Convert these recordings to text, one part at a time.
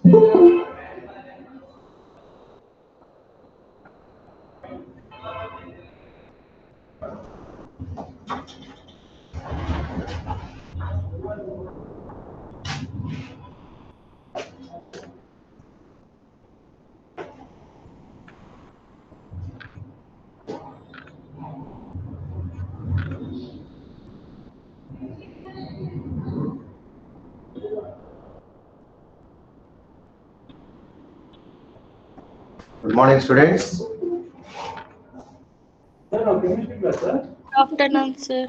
Good morning, students. Afternoon, sir.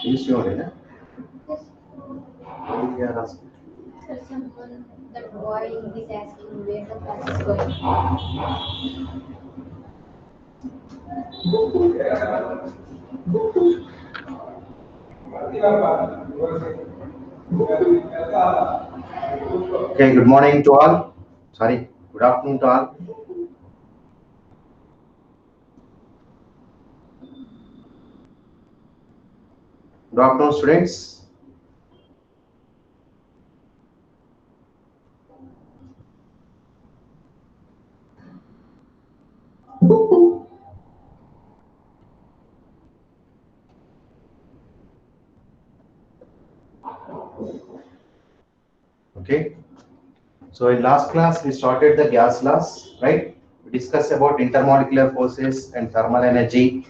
Please show me, na? What is your ask? Sir, someone, that boy is asking where the class is going. Okay, good morning to all. Sorry, good afternoon to all. Good afternoon, students. Okay. So in last class we started the gas laws, right? We discussed about intermolecular forces and thermal energy.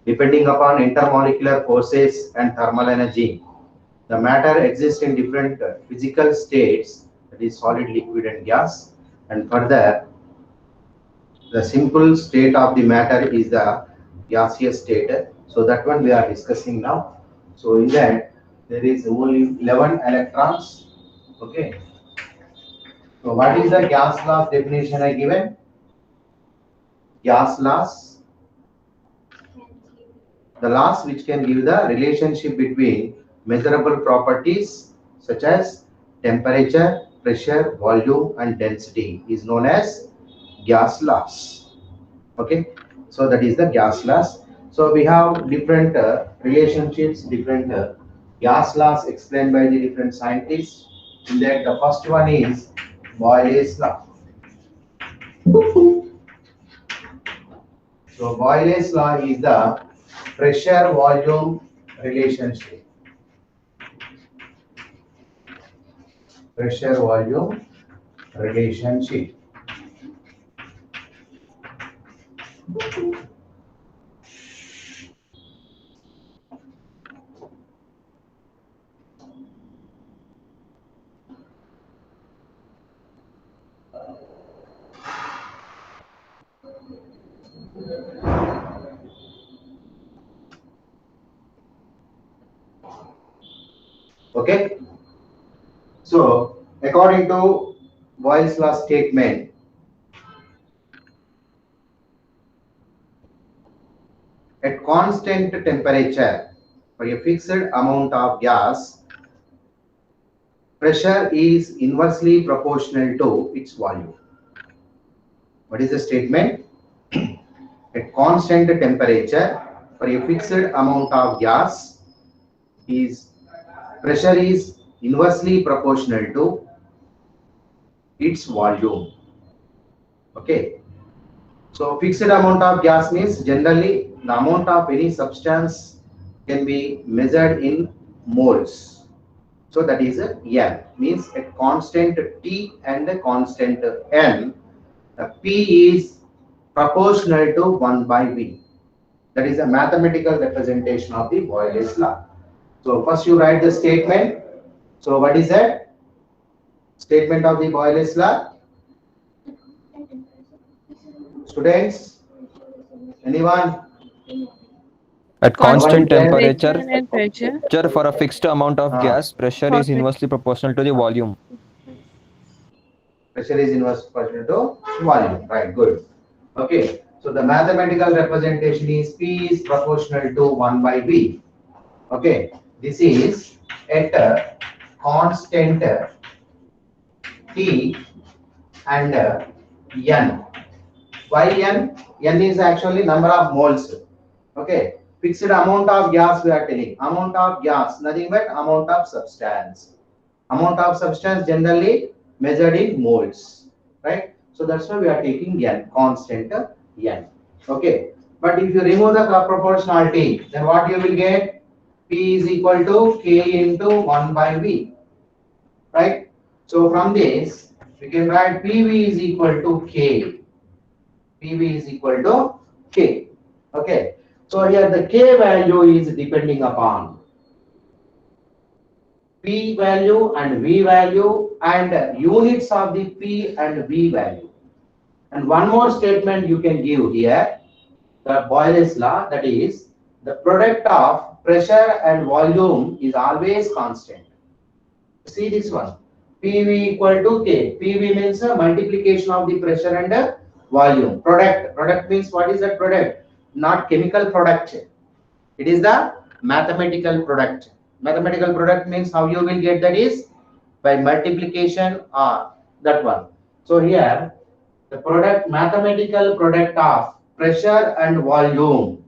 Depending upon intermolecular forces and thermal energy, the matter exists in different physical states, that is solid, liquid and gas. And further, the simple state of the matter is the gaseous state. So that one we are discussing now. So in that there is only 11 electrons. Okay. So what is the gas laws definition I given? Gas laws, the laws which can give the relationship between measurable properties such as temperature, pressure, volume and density is known as gas laws. Okay, so that is the gas laws. So we have different relationships, different gas laws explained by the different scientists. In that, the first one is Boyle's law. So Boyle's law is the pressure volume relationship. Pressure volume relationship. Okay. So according to Boyle's law statement, at constant temperature for a fixed amount of gas, pressure is inversely proportional to its volume. What is the statement? At constant temperature for a fixed amount of gas, pressure is inversely proportional to its volume. Okay. So fixed amount of gas means generally the amount of any substance can be measured in moles. So that is a N, means a constant T and a constant N. P is proportional to 1 by V. That is a mathematical representation of the Boyle's law. So first you write the statement. So what is that? Statement of the Boyle's law. Students, anyone? At constant temperature, and pressure. for a fixed amount of gas, pressure is inversely proportional to the volume. Pressure is inversely proportional to volume. Right, good. Okay, so the mathematical representation is P is proportional to 1 by V. Okay, this is at a constant T and N. Why N? N is actually number of moles. Okay. Fixed amount of gas we are telling. Amount of gas, nothing but amount of substance. Amount of substance generally measured in moles, right? So that's why we are taking N, constant N. Okay. But if you remove the proportionality, then what you will get? P is equal to K into 1 by V, right? So from this, we can write PV is equal to K. PV is equal to K. Okay. So here the K value is depending upon P value and V value and units of the P and V value. And one more statement you can give here, the Boyle's law, that is the product of pressure and volume is always constant. See this one, PV equal to K. PV means a multiplication of the pressure and volume. Product means what is that product? Not chemical product. It is the mathematical product. Mathematical product means how you will get that is by multiplication or that one. So here the product, mathematical product of pressure and volume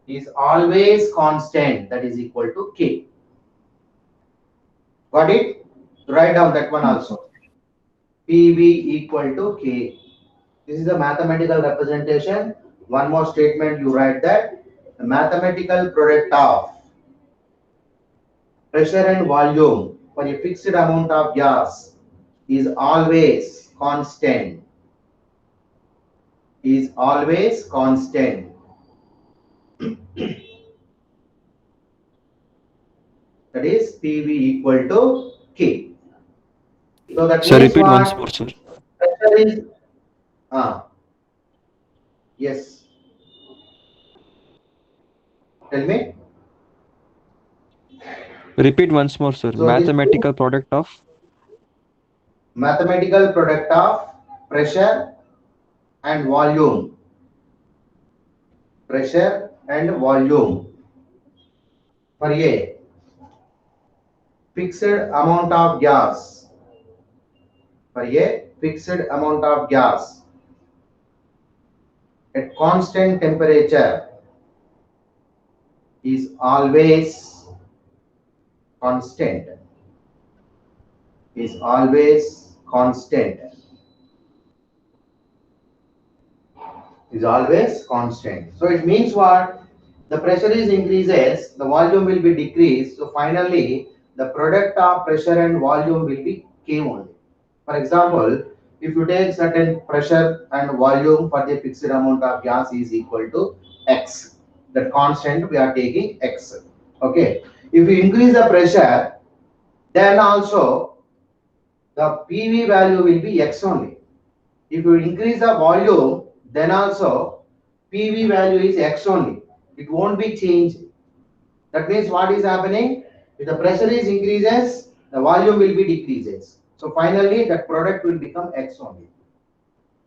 is always constant, that is equal to K. Got it? Write down that one also. PV equal to K. This is the mathematical representation. One more statement you write that the mathematical product of pressure and volume for a fixed amount of gas is always constant. Is always constant. That is PV equal to K. So that Sir, means repeat once what? more, sir. Pressure is yes. Tell me. Repeat once more, sir. So this Mathematical product of mathematical product of pressure and volume. Pressure and volume for a fixed amount of gas. For a fixed amount of gas at constant temperature is always constant. Is always constant. Is always constant. So it means what? The pressure is increases, the volume will be decreased. So finally, the product of pressure and volume will be K only. For example, if you take certain pressure and volume for the fixed amount of gas is equal to X. The constant we are taking X. Okay. If you increase the pressure, then also the PV value will be X only. If you increase the volume, then also PV value is X only. It won't be changed. That means what is happening? If the pressure is increases, the volume will be decreases. So finally, that product will become X only.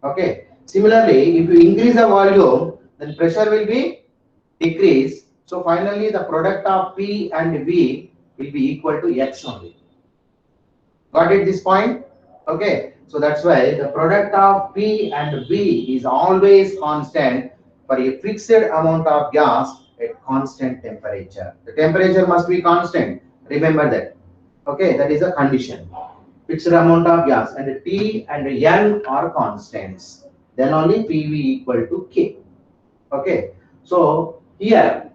Okay. Similarly, if you increase the volume, then pressure will be decreased. So finally, the product of P and V will be equal to X only. Got it this point? Okay. So that's why the product of P and V is always constant for a fixed amount of gas at constant temperature. The temperature must be constant. Remember that. Okay, that is a condition. Fixed amount of gas and T and N are constants. Then only PV equal to K. Okay. So here,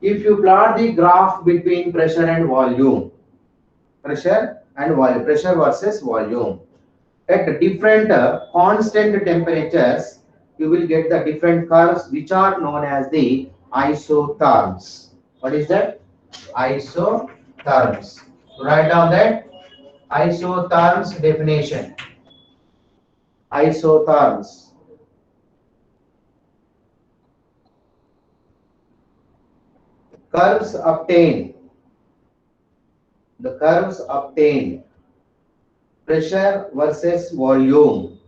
if you plot the graph between pressure and volume, pressure versus volume, at different constant temperatures, you will get the different curves which are known as the isotherms. What is that? Isotherms. Write down that isotherms definition. Isotherms. Curves obtained. The curves obtained. Pressure versus volume.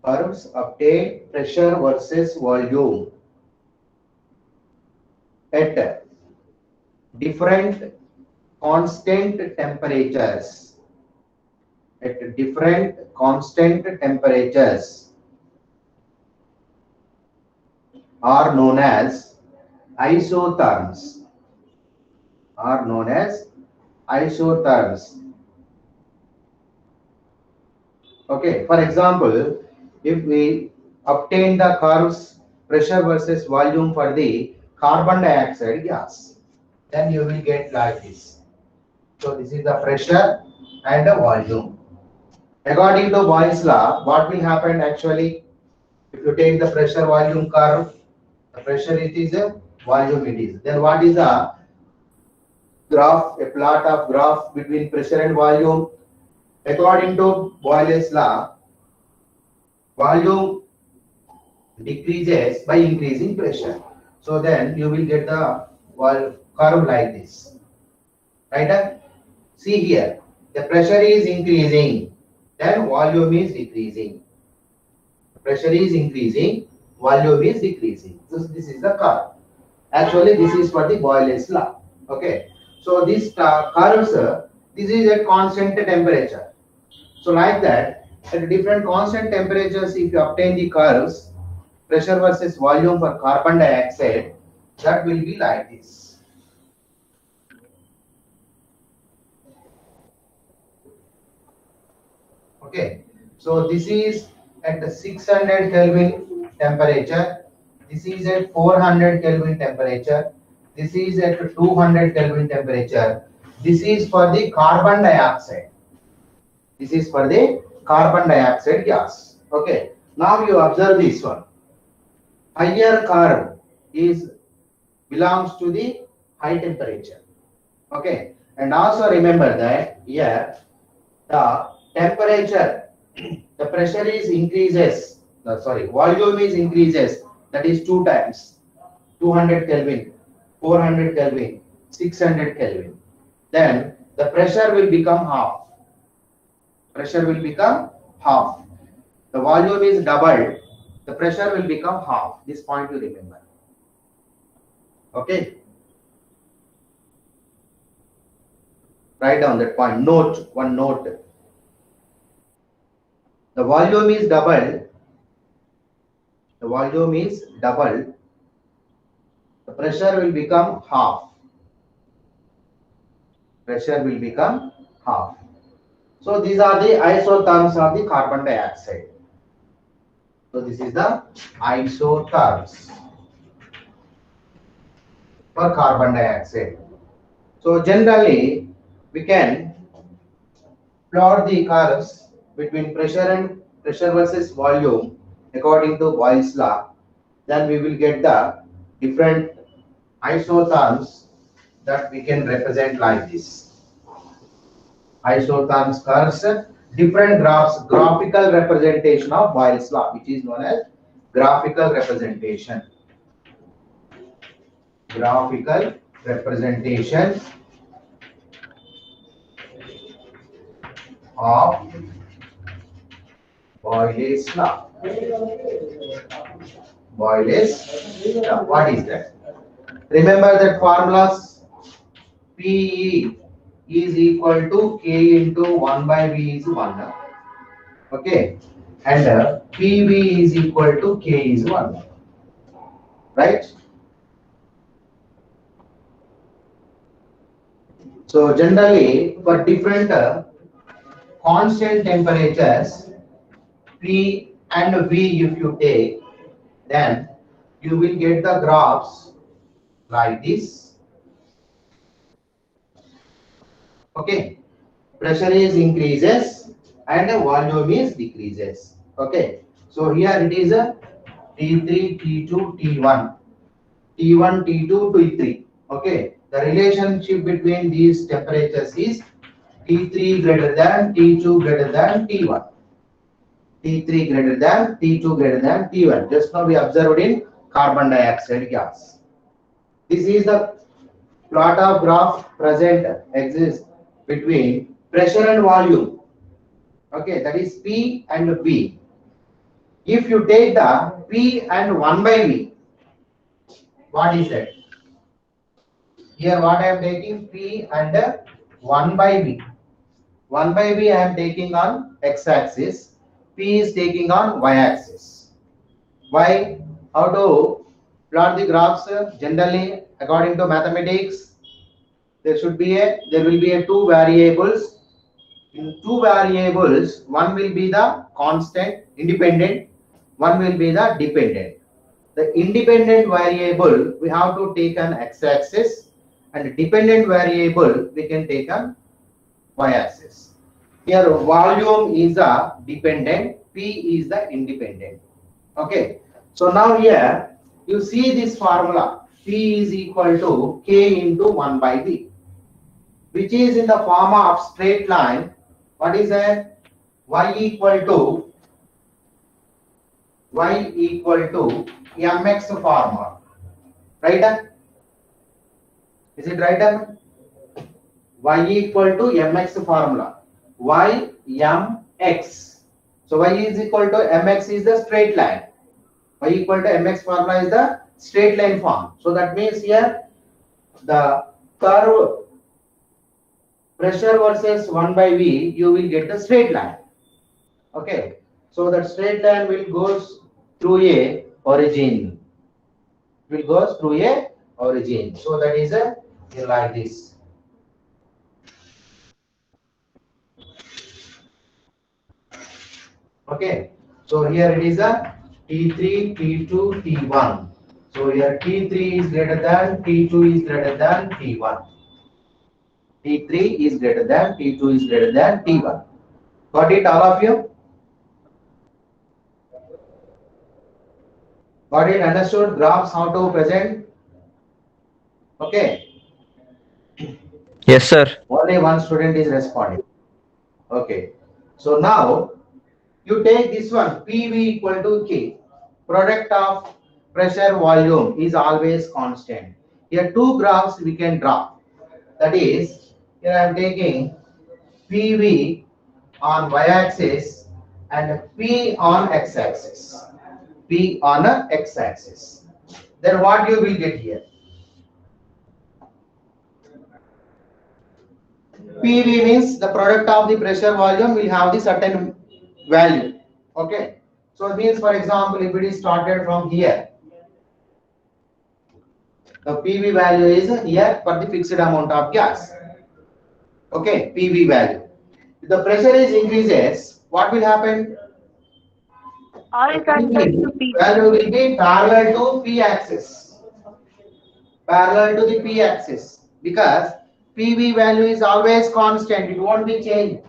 Curves obtain pressure versus volume at different constant temperatures. at different constant temperatures are known as isotherms. Are known as isotherms. Okay, for example, if we obtain the curves pressure versus volume for the carbon dioxide gas, then you will get like this. So this is the pressure and the volume. According to Boyle's law, what will happen actually? If you take the pressure volume curve, the pressure it is a volume it is. Then what is the graph, a plot of graph between pressure and volume? According to Boyle's law, volume decreases by increasing pressure. So then you will get the curve like this. Right? See here, the pressure is increasing, then volume is decreasing. Pressure is increasing, volume is decreasing. So this is the curve. Actually, this is for the Boyle's law. Okay. So this curves, this is at constant temperature. So like that, at different constant temperatures, if you obtain the curves, pressure versus volume for carbon dioxide, that will be like this. Okay. So this is at the 600 Kelvin temperature. This is at 400 Kelvin temperature. This is at 200 Kelvin temperature. This is for the carbon dioxide. This is for the carbon dioxide gas. Okay. Now you observe this one. Higher curve belongs to the high temperature. Okay. And also remember that here the temperature, the pressure is increases. Volume is increases. That is 2 times. 200 Kelvin, 400 Kelvin, 600 Kelvin. Then the pressure will become half. Pressure will become half. The volume is doubled. The pressure will become half. This point you remember. Okay. Write down that point. Note, one note. The volume is doubled. The volume is doubled. The pressure will become half. Pressure will become half. So these are the isotherms of the carbon dioxide. So this is the isotherms for carbon dioxide. So generally we can plot the curves between pressure versus volume according to Boyle's law. Then we will get the different isotherms that we can represent like this. Isotherms curves, different graphs, graphical representation of Boyle's law, which is known as graphical representation. Graphical representation of Boyle's law. Boyle's law. What is that? Remember that formulas. PE is equal to K into 1 by V is 1. Okay. And PV is equal to K is 1. Right? So generally for different constant temperatures, P and V if you take, then you will get the graphs like this. Okay, pressure is increases and volume is decreases. Okay, so here it is a T3, T2, T1, T1, T2, T3. Okay, the relationship between these temperatures is T3 greater than T2 greater than T1. T3 greater than T2 greater than T1. Just now we observed in carbon dioxide gas. This is the plot of graph present exists between pressure and volume. Okay, that is P and V. If you take the P and 1 by V, what is that? Here what I am taking P and 1 by V. 1 by V I am taking on x-axis, P is taking on y-axis. Why? How to plot the graphs? Generally, according to mathematics, there will be a two variables. In two variables, one will be the constant, independent, one will be the dependent. The independent variable we have to take an x-axis, and the dependent variable we can take on y-axis. Here volume is the dependent, P is the independent. Okay. So now here you see this formula, P is equal to K into 1 by V, which is in the form of straight line. What is that? Y equal to mx formula. Right? Is it right? Y equal to mx formula. Y mx. So y is equal to mx is the straight line. Y equal to mx formula is the straight line form. So that means here the curve pressure versus 1 by V, you will get the straight line. Okay. So that straight line will goes through a origin. So that is like this. Okay. So here it is a T3, T2, T1. So here T3 is greater than, T2 is greater than T1. T3 is greater than, T2 is greater than T1. Got it, all of you? Got it? Understood? Graphs how to present? Okay. Yes, sir. Only one student is responding. Okay. So now you take this one, PV equal to K. Product of pressure volume is always constant. Here two graphs we can draw. That is, here I am taking PV on y-axis and P on x-axis. P on a x-axis. Then what you will get here? PV means the product of the pressure volume will have the certain value. Okay. So it means, for example, if it is started from here, the PV value is here for the fixed amount of gas. Okay, PV value. If the pressure is increases, what will happen? R is PV to P. value will be parallel to P axis. Parallel to the P axis, because PV value is always constant. It won't be changed.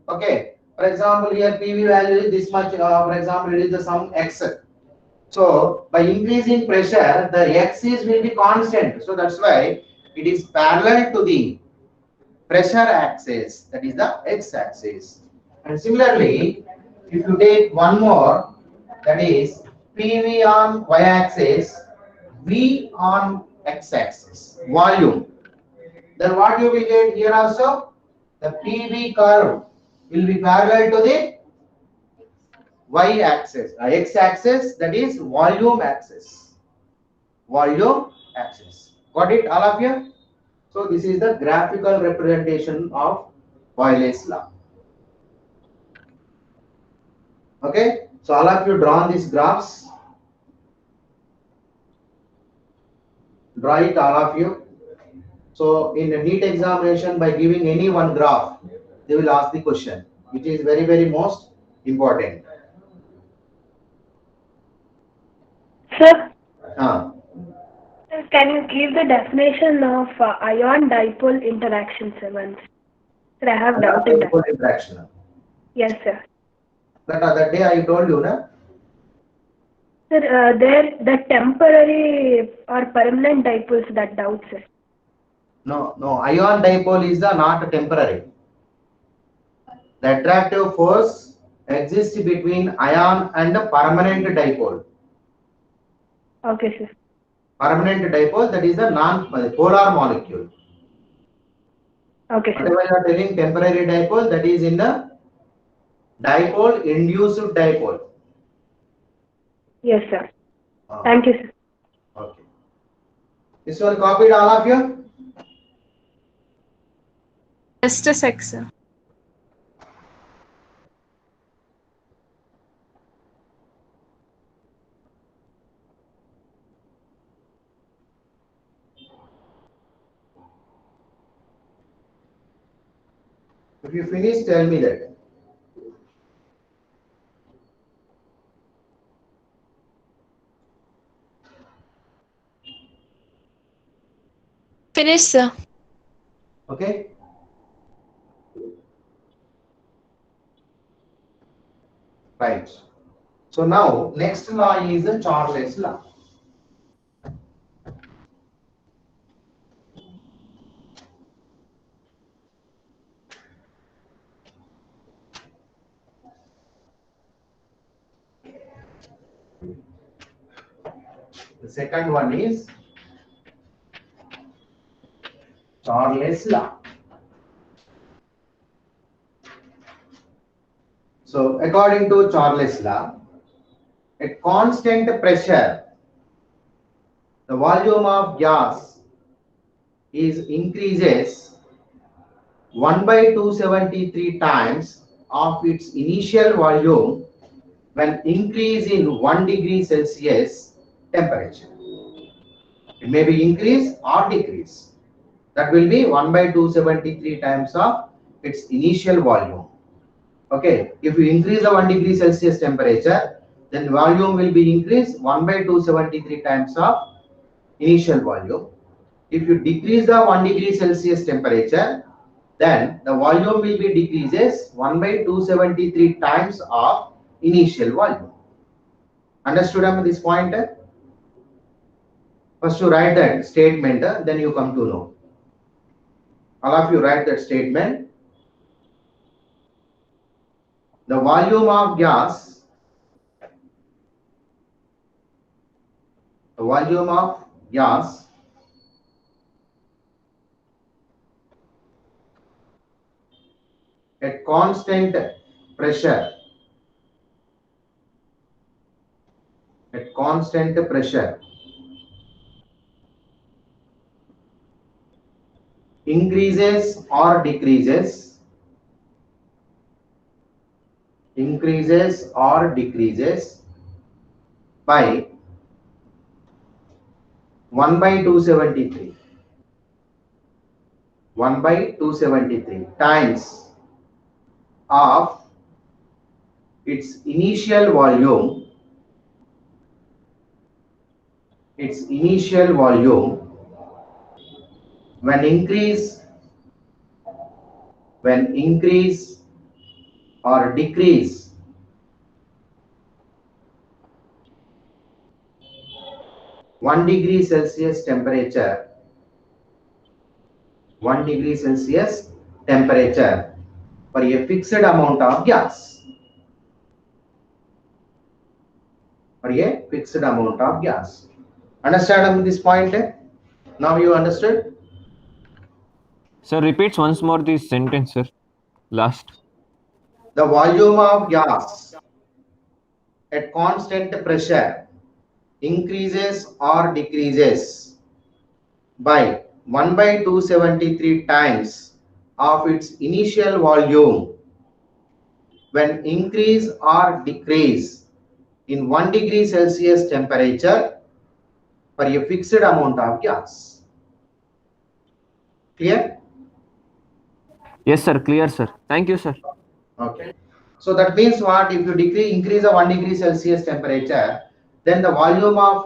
Okay. For example, here PV value is this much. For example, it is the sum x. So by increasing pressure, the axis will be constant. So that's why it is parallel to the pressure axis. That is the x-axis. And similarly, if you take one more, that is PV on y-axis, V on x-axis, volume. Then what you will get here also? The PV curve will be parallel to the y-axis, x-axis, that is volume axis. Volume axis. Got it, all of you? So this is the graphical representation of Boyle's law. Okay, so all of you drawn these graphs. Draw it, all of you. So in a NEET examination, by giving any one graph, they will ask the question, which is very, very most important. Sir, Ah. can you give the definition of ion dipole interaction, sir? Once. Sir, I have doubted that. Interaction. Yes, sir. That day I told you, na? Sir, the temporary or permanent dipoles, that doubt, sir. No. Ion dipole is not temporary. The attractive force exists between ion and a permanent dipole. Okay, sir. Permanent dipole, that is the non-polar molecule. Okay, sir. Whatever you are telling temporary dipole, that is in the dipole induced dipole. Yes, sir. Thank you, sir. Okay. This one copied, all of you? Just a sec, sir. If you finish, tell me that. Finish, sir. Okay. Right. So now next law is the Charles law. The second one is Charles law. So according to Charles law, at constant pressure, the volume of gas is increases 1 by 273 times of its initial volume when increase in 1 degree Celsius temperature. It may be increase or decrease. That will be 1 by 273 times of its initial volume. Okay, if you increase the 1 degree Celsius temperature, then volume will be increased 1 by 273 times of initial volume. If you decrease the 1 degree Celsius temperature, then the volume will be decreases 1 by 273 times of initial volume. Understood at this point? First you write that statement, then you come to know. All of you write that statement. The volume of gas, at constant pressure, increases or decreases by 1 by 273 times of its initial volume when increase or decrease 1 degree Celsius temperature for a fixed amount of gas. Understand this point? Now you understood? Sir, repeats once more this sentence, sir. Last. The volume of gas at constant pressure increases or decreases by 1 by 273 times of its initial volume when increase or decrease in 1 degree Celsius temperature for a fixed amount of gas. Clear? Yes, sir. Clear, sir. Thank you, sir. Okay. So that means what? If you increase the 1 degree Celsius temperature, then the volume of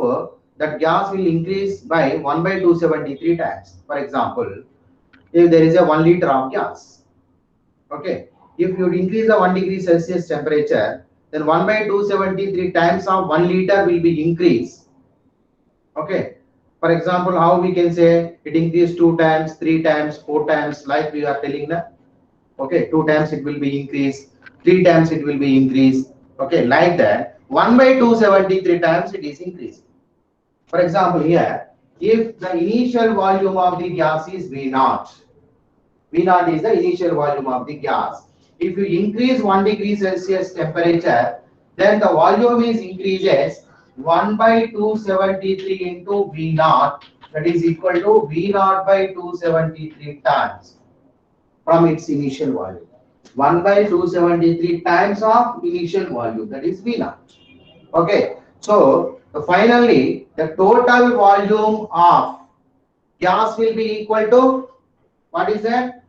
that gas will increase by 1 by 273 times. For example, if there is a 1 liter of gas, okay, if you increase the 1 degree Celsius temperature, then 1 by 273 times of 1 liter will be increased. Okay. For example, how we can say it increased 2 times, 3 times, 4 times, like we are telling that. Okay, 2 times it will be increased, 3 times it will be increased. Okay, like that. 1 by 273 times it is increased. For example, here, if the initial volume of the gas is V0, V0 is the initial volume of the gas. If you increase 1 degree Celsius temperature, then the volume is increases 1 by 273 into V0, that is equal to V0 by 273 times from its initial volume. 1 by 273 times of initial volume, that is V0. Okay, so finally the total volume of gas will be equal to, what is that?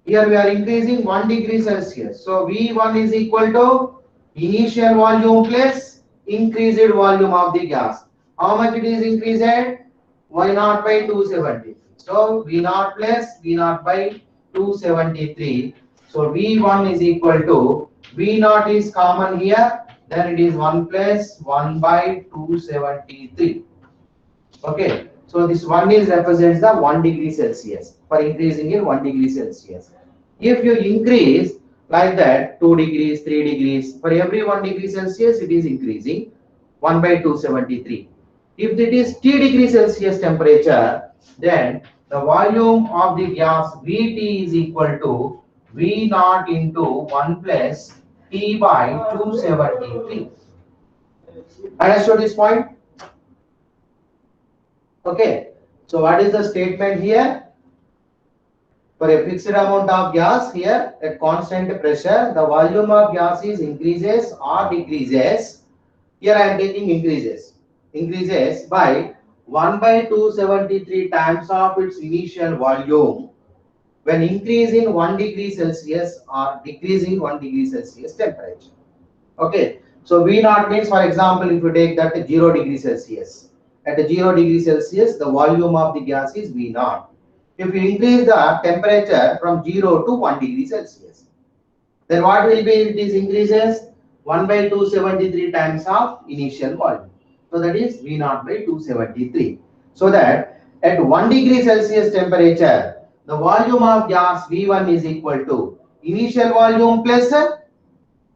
Here we are increasing 1 degree Celsius. So V1 is equal to initial volume plus increased volume of the gas. How much it is increased? Y0 by 273. So V0 plus V0 by 273. So V1 is equal to V0 is common here. Then it is 1 plus 1 by 273. Okay. So this one is represents the 1 degree Celsius for increasing in 1 degree Celsius. If you increase like that 2 degrees, 3 degrees, for every 1 degree Celsius it is increasing 1 by 273. If it is T degree Celsius temperature, then the volume of the gas Vt is equal to V naught into 1 plus T by 273. Understood this point? Okay. So what is the statement here? For a fixed amount of gas here at constant pressure, the volume of gas is increases or decreases. Here I am taking increases. Increases by 1 by 273 times of its initial volume when increase in 1 degree Celsius or decrease in 1 degree Celsius temperature. Okay. So V naught means, for example, if you take that 0 degree Celsius. At 0 degree Celsius, the volume of the gas is V naught. If you increase the temperature from 0 to 1 degree Celsius, then what will be it is increases 1 by 273 times of initial volume. So that is V naught by 273. So that at 1 degree Celsius temperature, the volume of gas V1 is equal to initial volume plus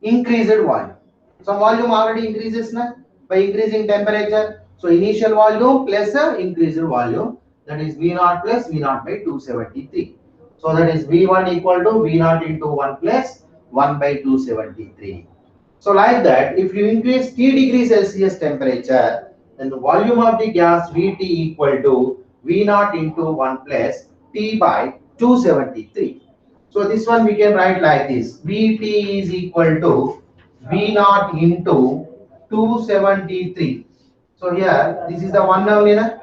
increased volume. So volume already increases na, by increasing temperature. So initial volume plus increased volume, that is V naught plus V naught by 273. So that is V1 equal to V naught into 1 plus 1 by 273. So like that, if you increase T degree Celsius temperature, then the volume of the gas Vt equal to V naught into 1 plus T by 273. So this one we can write like this. Vt is equal to V naught into 273. So here, this is the one only, na?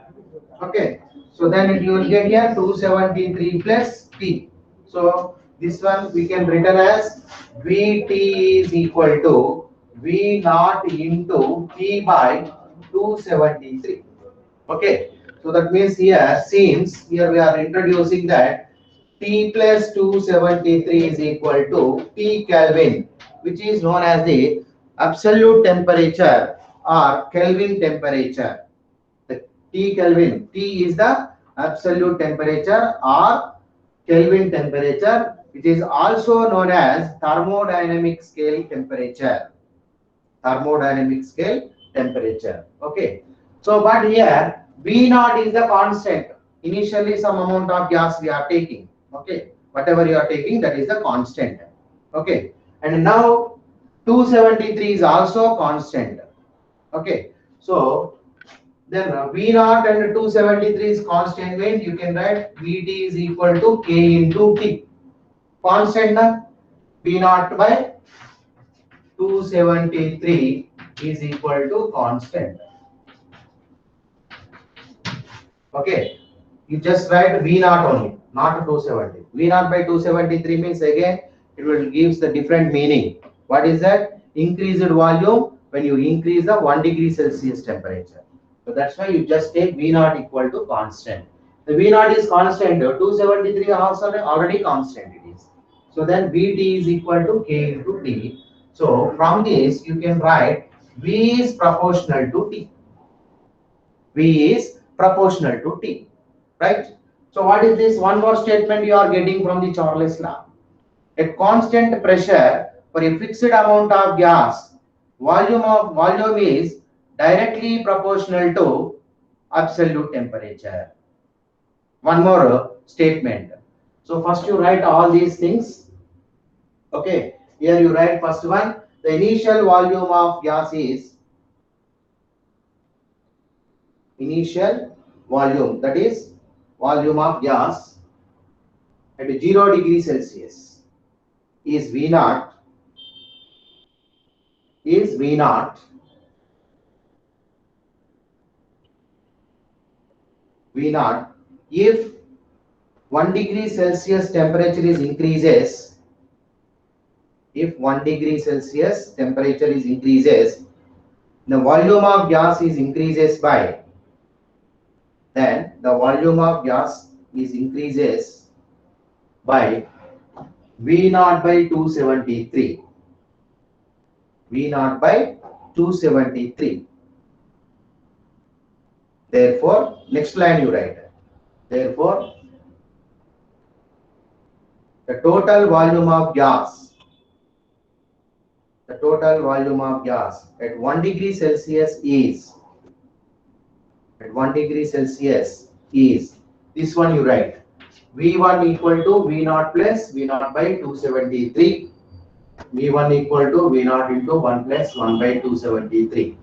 Okay. So then you will get here 273 plus T. So this one we can written as Vt is equal to V naught into T by 273. Okay. So that means here, since here we are introducing that T plus 273 is equal to T Kelvin, which is known as the absolute temperature or Kelvin temperature. The T Kelvin, T is the absolute temperature or Kelvin temperature, which is also known as thermodynamic scale temperature. Thermodynamic scale temperature. Okay. So, but here V naught is the constant. Initially, some amount of gas we are taking. Okay. Whatever you are taking, that is the constant. Okay. And now 273 is also constant. Okay. So then V naught and 273 is constant means you can write Vt is equal to K into T. Constant na? V naught by 273 is equal to constant. Okay. You just write V naught only, not 270. V naught by 273 means again it will gives the different meaning. What is that? Increased volume when you increase the 1 degree Celsius temperature. So that's why you just take V naught equal to constant. The V naught is constant. 273 also already constant it is. So then Vt is equal to K into T. So from this you can write V is proportional to T. V is proportional to T. Right? So what is this? One more statement you are getting from the Charles law. At constant pressure for a fixed amount of gas, volume is directly proportional to absolute temperature. One more statement. So first you write all these things. Okay. Here you write first one. The initial volume of gas is initial volume, that is volume of gas at 0 degree Celsius is V naught if 1 degree Celsius temperature is increases, if 1 degree Celsius temperature is increases, the volume of gas is increases by, then the volume of gas is increases by V naught by 273. V naught by 273. Therefore, next line you write. Therefore, the total volume of gas at 1 degree Celsius is, at 1 degree Celsius is, this one you write, V1 equal to V naught plus V naught by 273. V1 equal to V naught into 1 plus 1 by 273.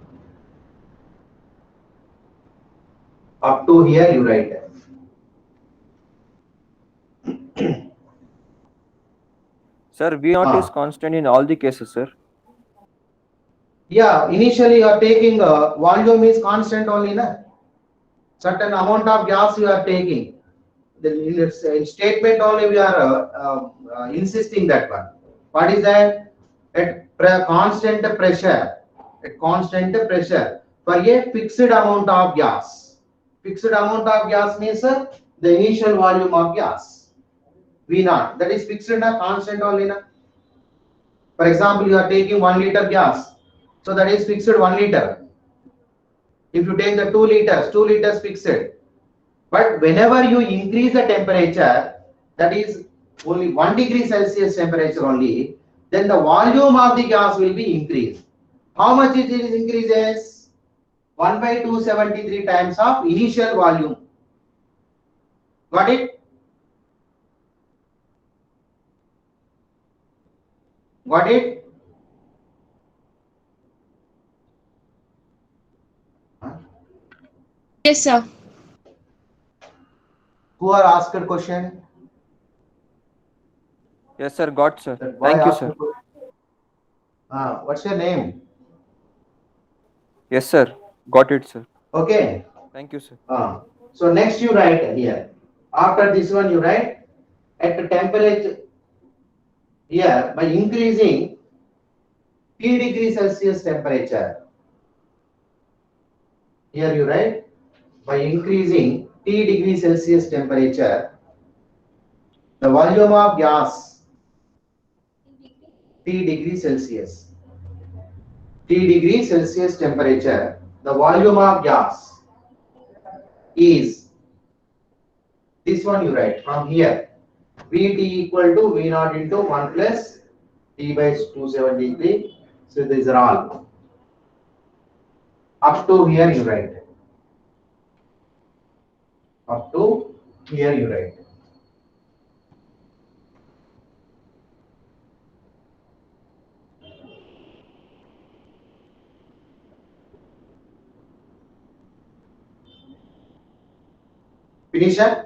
Up to here you write. Sir, V naught is constant in all the cases, sir. Yeah, initially you are taking volume is constant only, na? Certain amount of gas you are taking. In statement only we are insisting that one. What is that? At constant pressure, for a fixed amount of gas. Fixed amount of gas means the initial volume of gas, V naught. That is fixed and constant only, na? For example, you are taking 1 liter gas, so that is fixed 1 liter. If you take the 2 liters fixed. But whenever you increase the temperature, that is only 1 degree Celsius temperature only, then the volume of the gas will be increased. How much it is increases? 1 by 273 times of initial volume. Got it? Got it? Yes, sir. Who are asked a question? Yes, sir. Got, sir. That boy Thank you, asked sir. a question. What's your name? Yes, sir. Got it, sir. Okay. Thank you, sir. So next you write here. After this one you write at the temperature here by increasing T degree Celsius temperature. Here you write by increasing T degree Celsius temperature, the volume of gas T degree Celsius temperature, the volume of gas is, this one you write from here, Vt equal to V naught into 1 plus T by 273. So these are all. Up to here you write. Up to here you write. Finish it?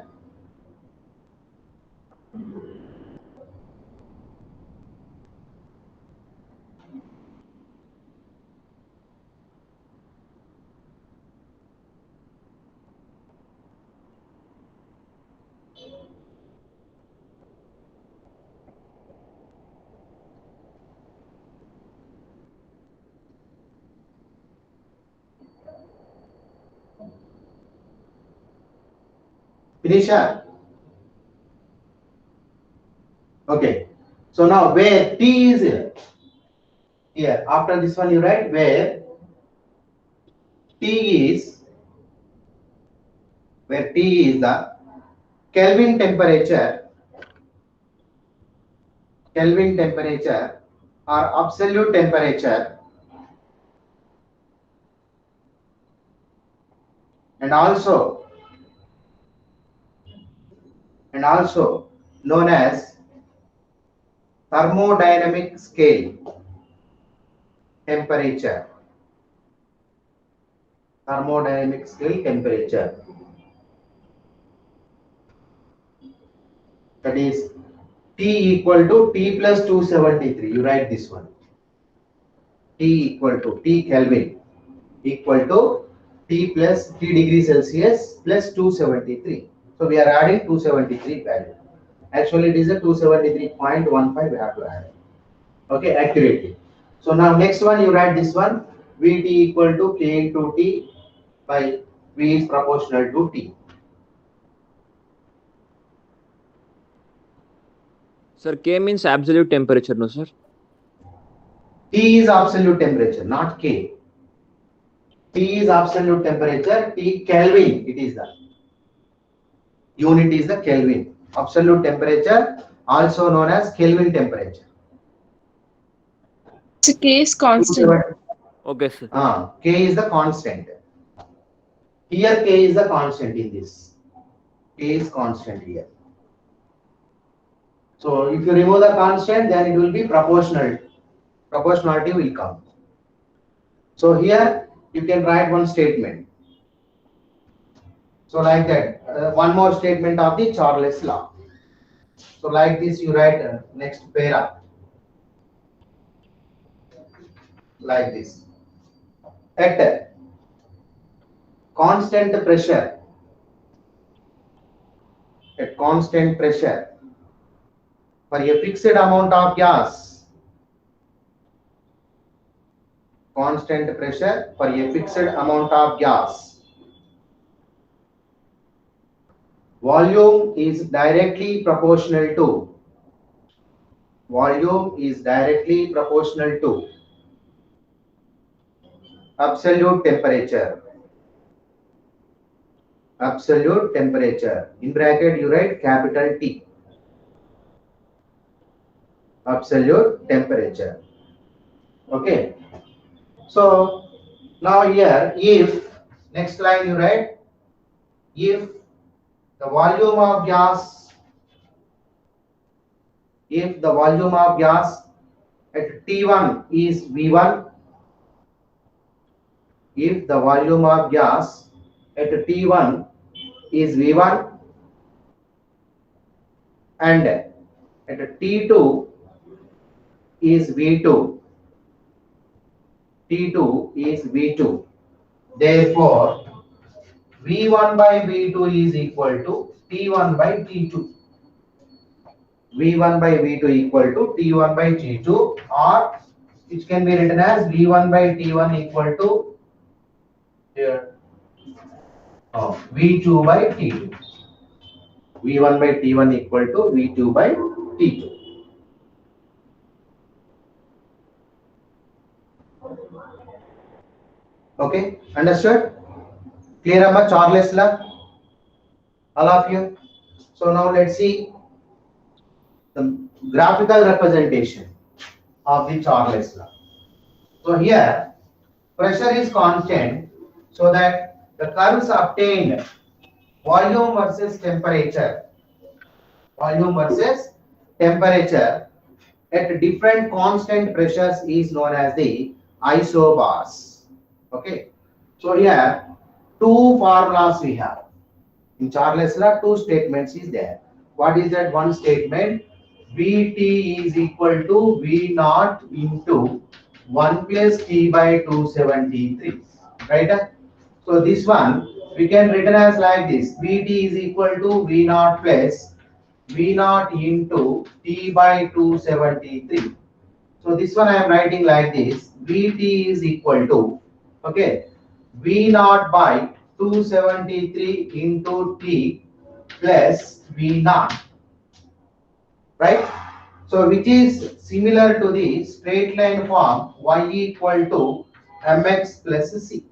Finish it? Okay. So now where T is here, after this one you write where T is the Kelvin temperature or absolute temperature, and also known as thermodynamic scale temperature. Thermodynamic scale temperature. That is T equal to T plus 273. You write this one. T equal to T Kelvin equal to T plus T degree Celsius plus 273. So we are adding 273 value. Actually, it is a 273.15 we have to add. Okay, accurately. So now next one you write this one, Vt equal to K into T by V is proportional to T. Sir, K means absolute temperature, no sir? T is absolute temperature, not K. T is absolute temperature, T Kelvin, it is the unit is the Kelvin. Absolute temperature, also known as Kelvin temperature. So K is constant. Okay, sir. K is the constant. Here K is the constant in this. K is constant here. So if you remove the constant, then it will be proportional. Proportionality will come. So here you can write one statement. So like that, one more statement of the Charles law. So like this, you write next para. Like this. At constant pressure, at constant pressure for a fixed amount of gas, constant pressure for a fixed amount of gas, volume is directly proportional to, volume is directly proportional to absolute temperature. Absolute temperature. In bracket you write capital T. Absolute temperature. Okay. So now here, if next line you write, if the volume of gas, if the volume of gas at T1 is V1, if the volume of gas at T1 is V1 and at T2 is V2, T2 is V2, therefore V1 by V2 is equal to T1 by T2. V1 by V2 equal to T1 by T2, or which can be written as V1 by T1 equal to here, V2 by T2. V1 by T1 equal to V2 by T2. Okay, understood? Clear about Charles law? All of you? So now let's see the graphical representation of the Charles law. So here pressure is constant, so that the curves obtained volume versus temperature, volume versus temperature at different constant pressures is known as the isobars. Okay, so here two formulas we have in Charles law. Two statements is there. What is that one statement? Vt is equal to V naught into 1 plus T by 273, right? So this one we can written as like this, Vt is equal to V naught plus V naught into T by 273. So this one I am writing like this, Vt is equal to, okay, V naught by 273 into T plus V naught, right? So which is similar to the straight line form y equal to mx plus c.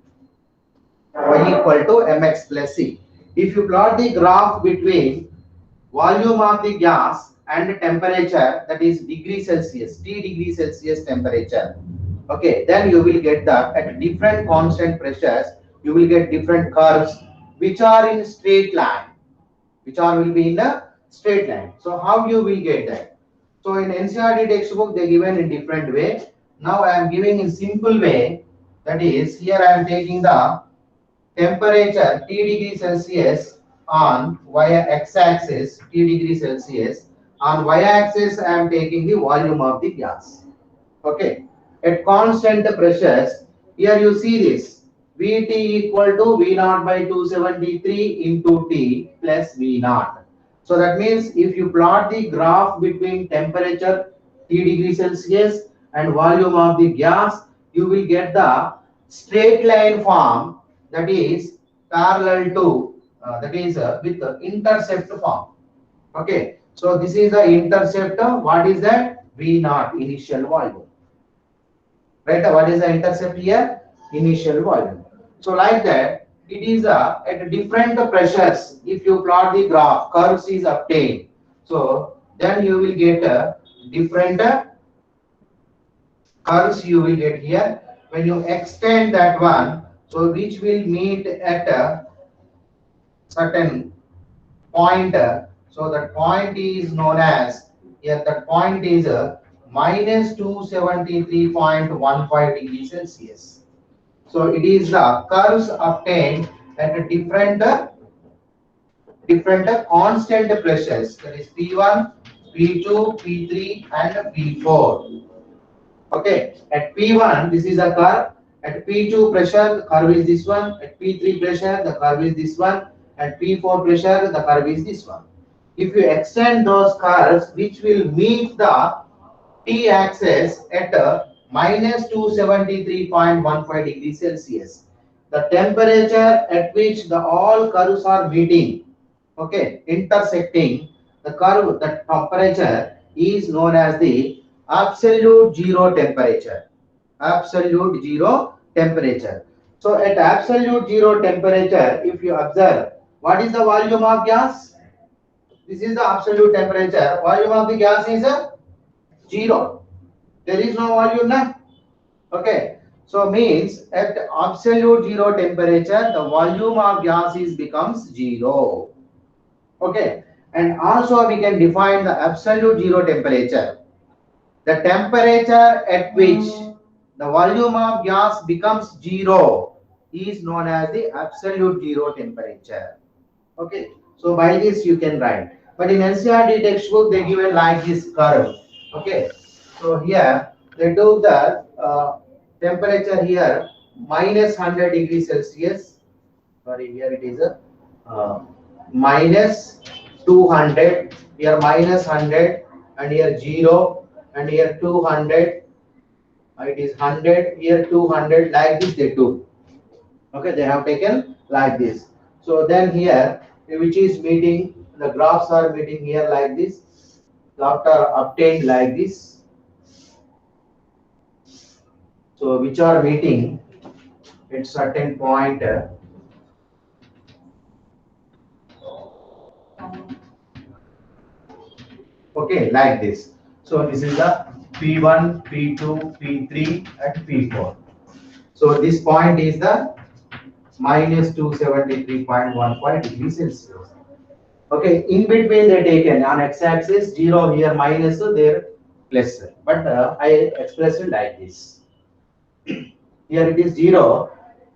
Y equal to mx plus c. If you plot the graph between volume of the gas and temperature, that is degree Celsius, T degree Celsius temperature, okay, then you will get that at different constant pressures, you will get different curves which are in straight line, which are will be in a straight line. So how you will get that? So in NCERT textbook they given in different way. Now I am giving in simple way, that is here I am taking the temperature T degree Celsius on x-axis, T degree Celsius, on y-axis I am taking the volume of the gas. Okay, at constant pressures, here you see this Vt equal to V naught by 273 into T plus V naught. So that means if you plot the graph between temperature T degree Celsius and volume of the gas, you will get the straight line form, that is parallel to with the intercept form. Okay, so this is the intercept. What is that? V naught, initial volume. Right? What is the intercept here? Initial volume. So like that, it is at different pressures. If you plot the graph, curves is obtained. So then you will get different curves you will get here. When you extend that one, so which will meet at a certain point. So that point is known as, here that point is minus 273.15 degrees Celsius. So it is the curves obtained at a different constant pressures, that is P1, P2, P3 and P4. Okay, at P1 this is a curve, at P2 pressure the curve is this one, at P3 pressure the curve is this one, at P4 pressure the curve is this one. If you extend those curves, which will meet the T axis at minus 273.15 degrees Celsius, the temperature at which the all curves are meeting, okay, intersecting, the curve, the temperature is known as the absolute zero temperature. Absolute zero temperature. So at absolute zero temperature, if you observe, what is the volume of gas? This is the absolute temperature. Volume of the gas is 0. There is no volume now. Okay. So means at absolute zero temperature, the volume of gas is becomes 0. Okay. And also we can define the absolute zero temperature. The temperature at which the volume of gas becomes 0 is known as the absolute zero temperature. Okay. So by this you can write. But in NCERT textbook they given like this curve. Okay. So here they do the temperature here minus 100 degrees Celsius. Sorry, here it is a minus 200. Here minus 100 and here 0 and here 200. It is 100 here 200, like this they do. Okay, they have taken like this. So then here, which is meeting, the graphs are meeting here like this. After obtained like this. So which are meeting at certain point. Okay, like this. So this is the P1, P2, P3 and P4. So this point is the minus 273.15 degrees Celsius. Okay, in between they taken on x-axis 0 here minus, so there plus. But I expressed it like this. Here it is 0.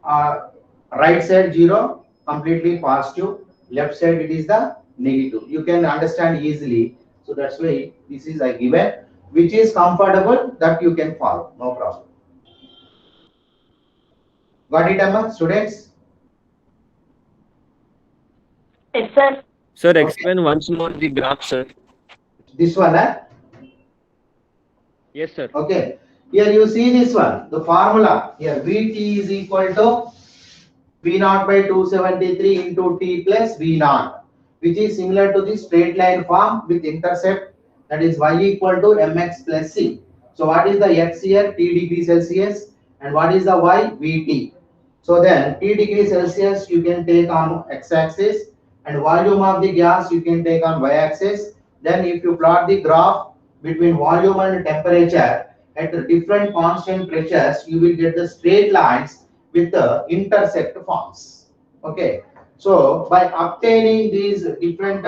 Right side 0, completely positive. Left side it is the negative. You can understand easily. So that's why this is a given, which is comfortable, that you can follow. No problem. Got it, Amma? Students? Yes, sir. Sir, explain once more the graph, sir. This one, eh? Yes, sir. Okay. Here you see this one. The formula here, Vt is equal to V naught by 273 into T plus V naught, which is similar to the straight line form with intercept, that is y equal to mx plus c. So what is the x here? T degree Celsius. And what is the y? Vt. So then T degree Celsius you can take on x-axis, and volume of the gas you can take on y-axis. Then if you plot the graph between volume and temperature at different constant pressures, you will get the straight lines with the intersect forms. Okay. So by obtaining these different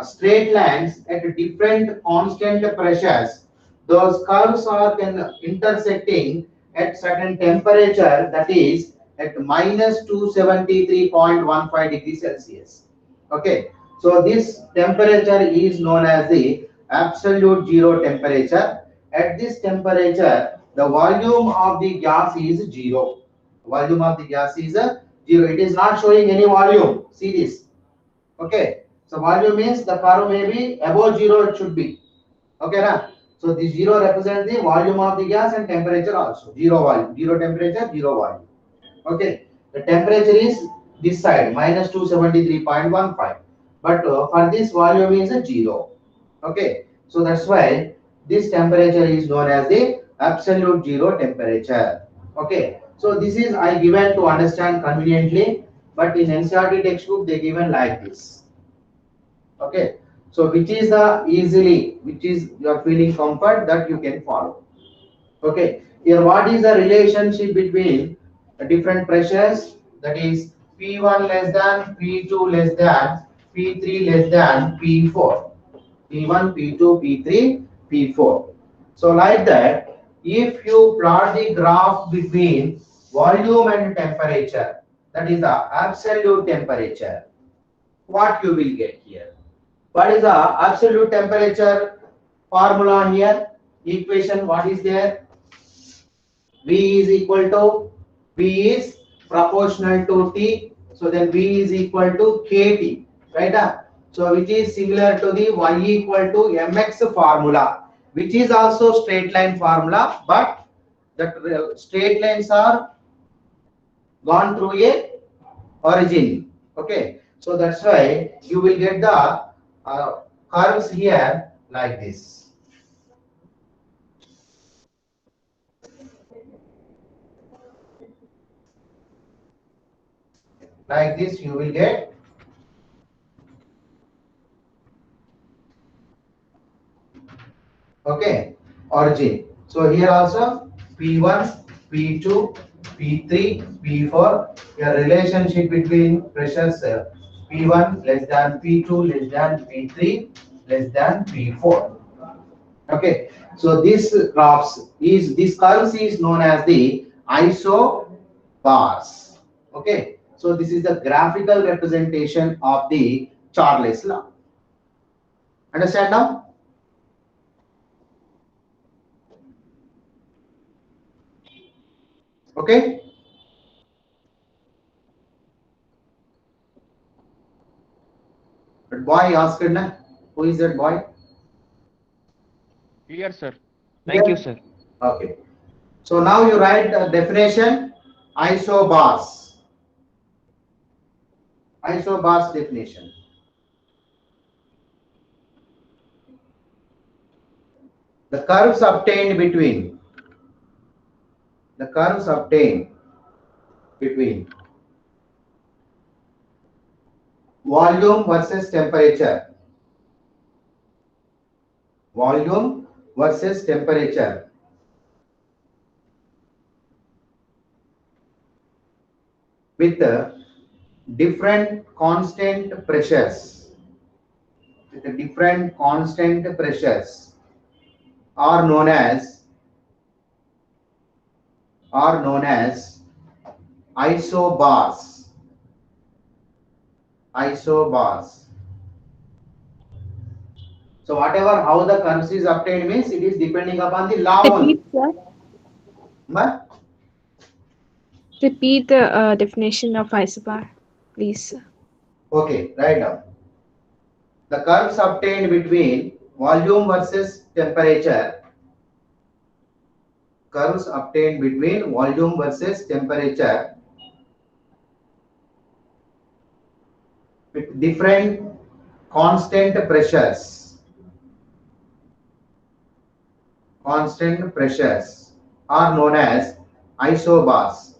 straight lines at different constant pressures, those curves are intersecting at certain temperature, that is at minus 273.15 degrees Celsius. Okay. So this temperature is known as the absolute zero temperature. At this temperature, the volume of the gas is 0. Volume of the gas is a 0. It is not showing any volume. See this. Okay. So volume means the curve may be above 0, it should be. Okay, na? So the 0 represents the volume of the gas and temperature also. 0 volume, 0 temperature, 0 volume. Okay. The temperature is this side, minus 273.15. But for this volume is a 0. Okay. So that's why this temperature is known as the absolute 0 temperature. Okay. So this is I given to understand conveniently, but in NCERT textbook they given like this. Okay. So which is the easily, which is you are feeling comfort that you can follow. Okay. Here what is the relationship between the different pressures? That is P1 less than, P2 less than, P3 less than, P4. P1, P2, P3, P4. So like that, if you plot the graph between volume and temperature, that is the absolute temperature, what you will get here? What is the absolute temperature formula here? Equation, what is there? V is equal to, V is proportional to T. So then V is equal to KT, right? So which is similar to the Y equal to mx formula, which is also straight line formula, but the straight lines are gone through a origin. Okay, so that's why you will get the curves here like this. Like this you will get. Okay, origin. So here also P1, P2, P3, P4. Your relationship between pressures P1 less than P2 less than P3 less than P4. Okay, so this curves is known as the isobars. Okay, so this is the graphical representation of the Charles law. Understand now? Okay. But boy asked, na, who is that boy? Clear, sir. Thank you, sir. Okay. So now you write the definition, isobars. Isobars definition. The curves obtained between volume versus temperature. Volume versus temperature. With different constant pressures. With different constant pressures are known as isobars. Isobars. So whatever how the curves is obtained means it is depending upon the law only. Repeat, sir. Ma? Repeat the definition of isobar, please. Okay, right now. The curves obtained between volume versus temperature. Curves obtained between volume versus temperature with different constant pressures. Constant pressures are known as isobars.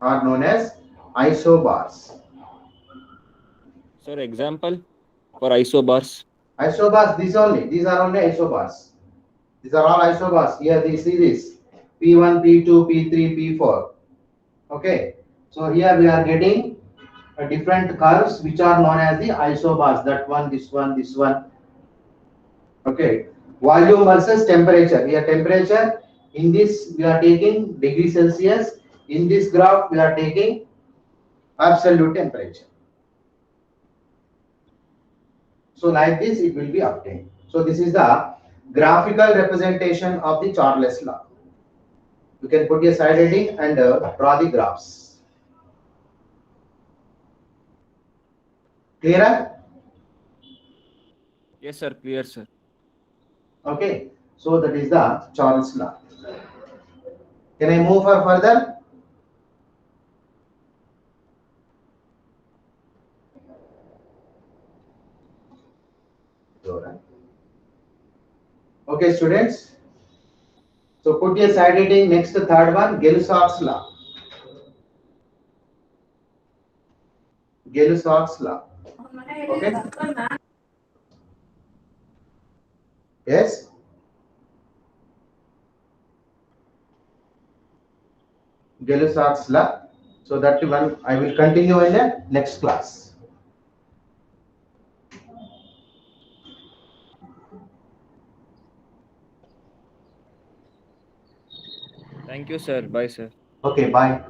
Are known as isobars. Sir, example for isobars. Isobars, these are only isobars. These are all isobars. Here you see this P1, P2, P3, P4. Okay. So here we are getting different curves which are known as the isobars. That one, this one, this one. Okay. Volume versus temperature. Here temperature, in this we are taking degree Celsius. In this graph we are taking absolute temperature. So like this it will be obtained. So this is the graphical representation of the Charles law. You can put your side heading and draw the graphs. Clear? Yes, sir. Clear, sir. Okay. So that is the Charles law. Can I move for further? Okay, students. So put your side heading next to third one, Gay-Lussac's law. Gay-Lussac's law. Okay. Yes. Gay-Lussac's law. So that one I will continue in the next class. Thank you, sir. Bye, sir. Okay, bye.